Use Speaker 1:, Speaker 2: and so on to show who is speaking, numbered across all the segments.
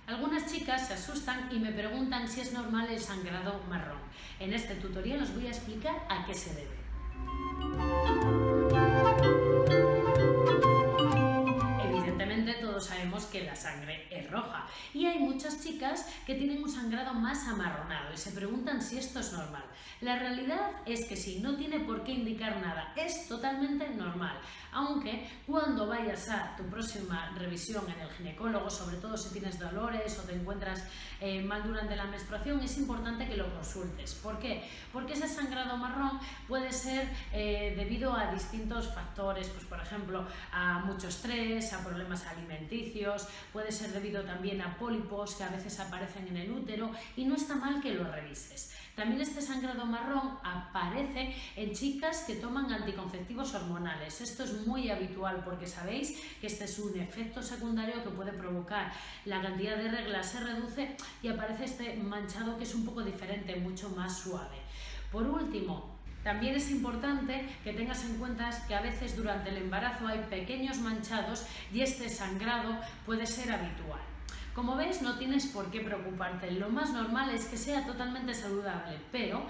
Speaker 1: Algunas chicas se asustan y me preguntan si es normal el sangrado marrón. En este tutorial os voy a explicar a qué se debe. Evidentemente todos sabemos que la sangre es roja y hay muchas chicas que tienen un sangrado más amarronado y se preguntan si esto es normal. La realidad es que sí, no tiene por qué indicar nada, es totalmente normal, aunque cuando vayas a tu próxima revisión en el ginecólogo, sobre todo si tienes dolores o te encuentras mal durante la menstruación, es importante que lo consultes. ¿Por qué? Porque ese sangrado marrón puede ser debido a distintos factores, pues por ejemplo a mucho estrés, a problemas alimenticios, puede ser debido también a pólipos que a veces aparecen en el útero y no está mal que lo revises. También este sangrado marrón aparece en chicas que toman anticonceptivos hormonales. Esto es muy habitual porque sabéis que este es un efecto secundario que puede provocar la cantidad de reglas se reduce y aparece este manchado que es un poco diferente, mucho más suave. Por último, también es importante que tengas en cuenta que a veces durante el embarazo hay pequeños manchados y este sangrado puede ser habitual. Como ves, no tienes por qué preocuparte, lo más normal es que sea totalmente saludable, pero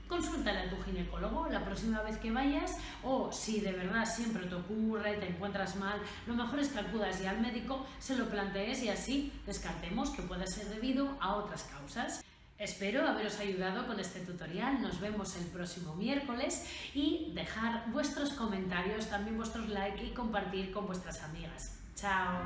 Speaker 1: consúltale a tu ginecólogo la próxima vez que vayas o si de verdad siempre te ocurre, te encuentras mal, lo mejor es que acudas ya al médico, se lo plantees y así descartemos que pueda ser debido a otras causas. Espero haberos ayudado con este tutorial, nos vemos el próximo miércoles y dejar vuestros comentarios, también vuestros likes y compartir con vuestras amigas. ¡Chao!